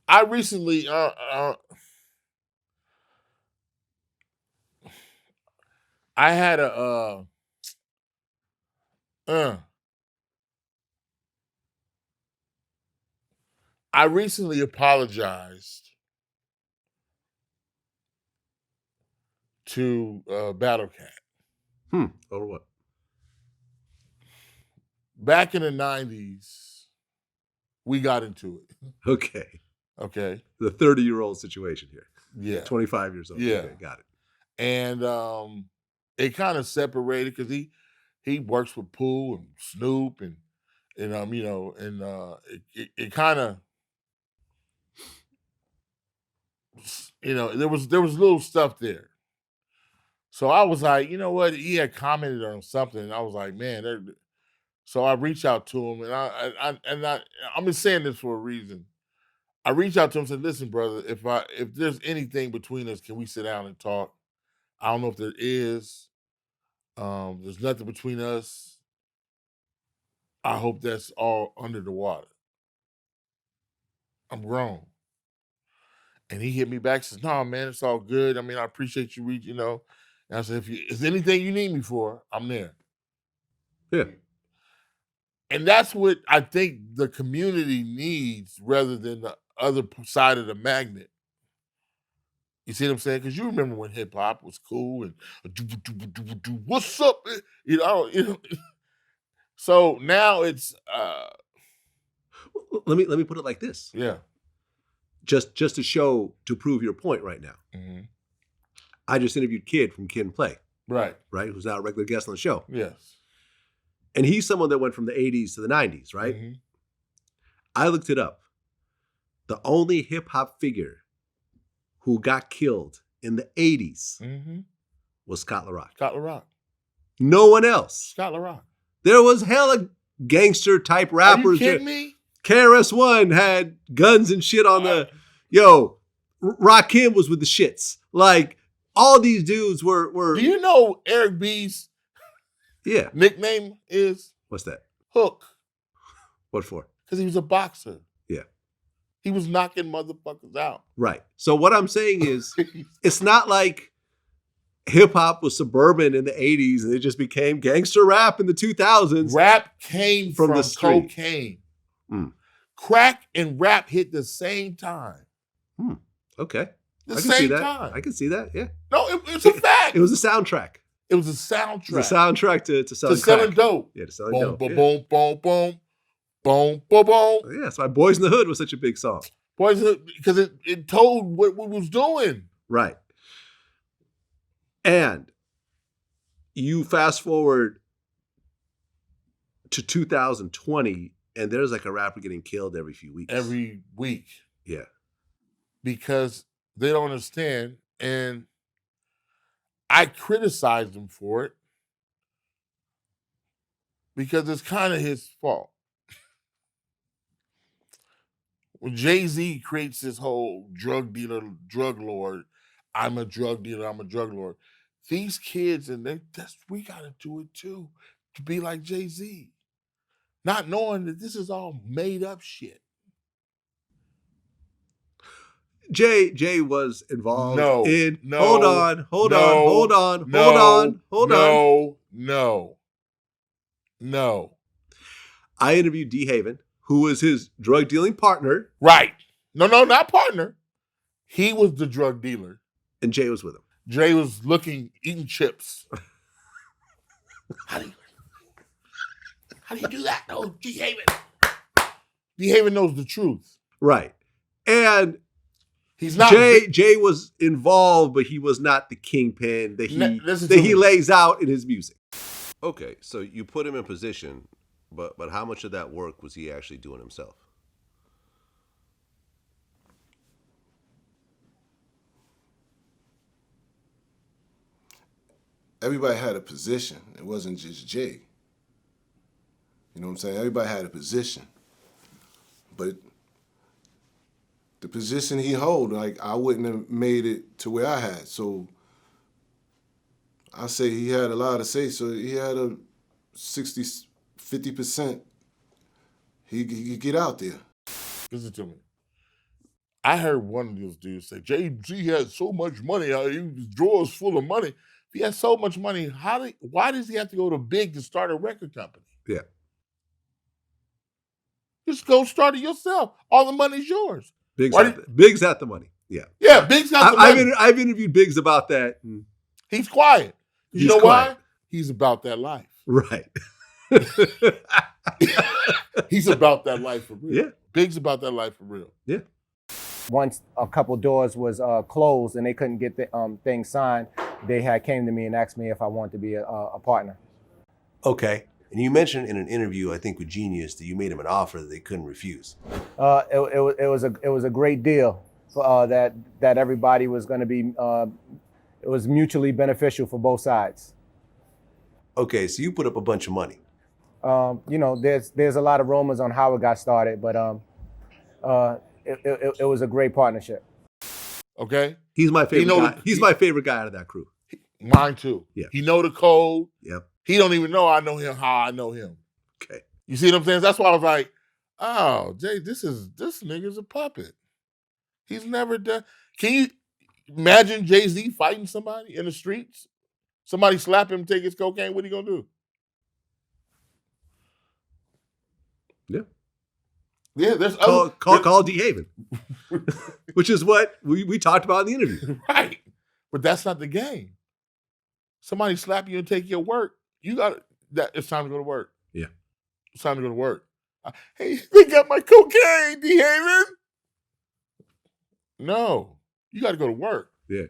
I recently, I had uh, I recently apologized to Battlecat. Over what? Back in the '90s, we got into it. Okay. Okay. The 30-year-old situation here. Yeah. 25 years old. Yeah. Okay, got it. And it kind of separated because he works with Pooh and Snoop and it kind of there was little stuff there. So I was like, you know what? He had commented on something, and I was like, man. So I reached out to him, and I'm just saying this for a reason. I reached out to him and said, listen, brother, if there's anything between us, can we sit down and talk? I don't know if there is. There's nothing between us. I hope that's all under the water. I'm grown. And he hit me back, says, no, man, it's all good. I mean, I appreciate you reaching, And I said, if there's anything you need me for, I'm there. Yeah. And that's what I think the community needs rather than the other side of the magnet. You see what I'm saying? Because you remember when hip hop was cool and what's up? So now it's Let me put it like this. Yeah. Just to prove your point right now. Mm-hmm. I just interviewed Kid from Kid and Play. Right. Who's now a regular guest on the show. Yes. And he's someone that went from the 80s to the 90s, right? Mm-hmm. I looked it up. The only hip hop figure who got killed in the 80s was Scott LaRock. Scott LaRock. No one else. Scott LaRock. There was hella gangster type rappers. Are you kidding me? KRS-One had guns and shit on the... Rakim was with the shits. Like, all these dudes were... Do you know Eric B's nickname is? What's that? Hook. What for? Because he was a boxer. Yeah. He was knocking motherfuckers out. Right. So what I'm saying is, it's not like hip-hop was suburban in the 80s and it just became gangster rap in the 2000s. Rap came from the street. Cocaine. Crack and rap hit the same time. Okay. I can see that. I can see that, yeah. No, it's a fact. It was a soundtrack. It was a soundtrack. It was a soundtrack to selling dope. Yeah, to selling dope. Boom, boom, boom, boom, boom, boom, boom. Yeah, that's why Boys in the Hood was such a big song. Boys in the Hood, because it told what we was doing. Right. And you fast forward to 2020, and there's like a rapper getting killed every few weeks. Every week. Yeah. Because they don't understand. And I criticized him for it because it's kind of his fault. When Jay-Z creates this whole drug dealer, drug lord, I'm a drug dealer, I'm a drug lord. These kids, we got to do it too, to be like Jay-Z. Not knowing that this is all made up shit. Jay was involved in... No. Hold on. I interviewed D. Haven, who was his drug dealing partner. Right. No, not partner. He was the drug dealer. And Jay was with him. Jay was eating chips. How do you do that? No, D. Haven. D. Haven knows the truth. Right. And he's not. Jay was involved, but he was not the kingpin that he lays out in his music. Okay, so you put him in position, but how much of that work was he actually doing himself? Everybody had a position. It wasn't just Jay. You know what I'm saying? Everybody had a position. But the position he hold, like, I wouldn't have made it to where I had. So I say he had a lot to say. So he had a 50%. He could get out there. Listen to me. I heard one of those dudes say, Jay-Z had so much money, his drawers full of money. If he has so much money, why does he have to go to Big to start a record company? Yeah. Just go start it yourself. All the money's yours. Big's got the money. Yeah. Yeah, Big's got the money. I've interviewed Biggs about that. He's quiet. You know why? He's about that life. Right. He's about that life for real. Yeah. Big's about that life for real. Yeah. Once a couple doors was closed and they couldn't get the things signed, they had came to me and asked me if I wanted to be a partner. Okay. And you mentioned in an interview, I think with Genius, that you made him an offer that they couldn't refuse. It was a great deal for, that everybody was going to be. It was mutually beneficial for both sides. Okay, so you put up a bunch of money. There's a lot of rumors on how it got started, but it was a great partnership. Okay, he's my favorite guy. He's my favorite guy out of that crew. Mine too. Yeah, he know the code. Yep. He don't even know I know him how I know him. Okay. You see what I'm saying? That's why I was like, oh, Jay, this nigga's a puppet. He's never done. Can you imagine Jay-Z fighting somebody in the streets? Somebody slap him, take his cocaine, what he gonna do? Yeah. Yeah, there's call D. Haven. Which is what we talked about in the interview. Right. But that's not the game. Somebody slap you and take your work. It's time to go to work. Yeah. It's time to go to work. Hey, they got my cocaine, D. Haven. No. You got to go to work. Yeah.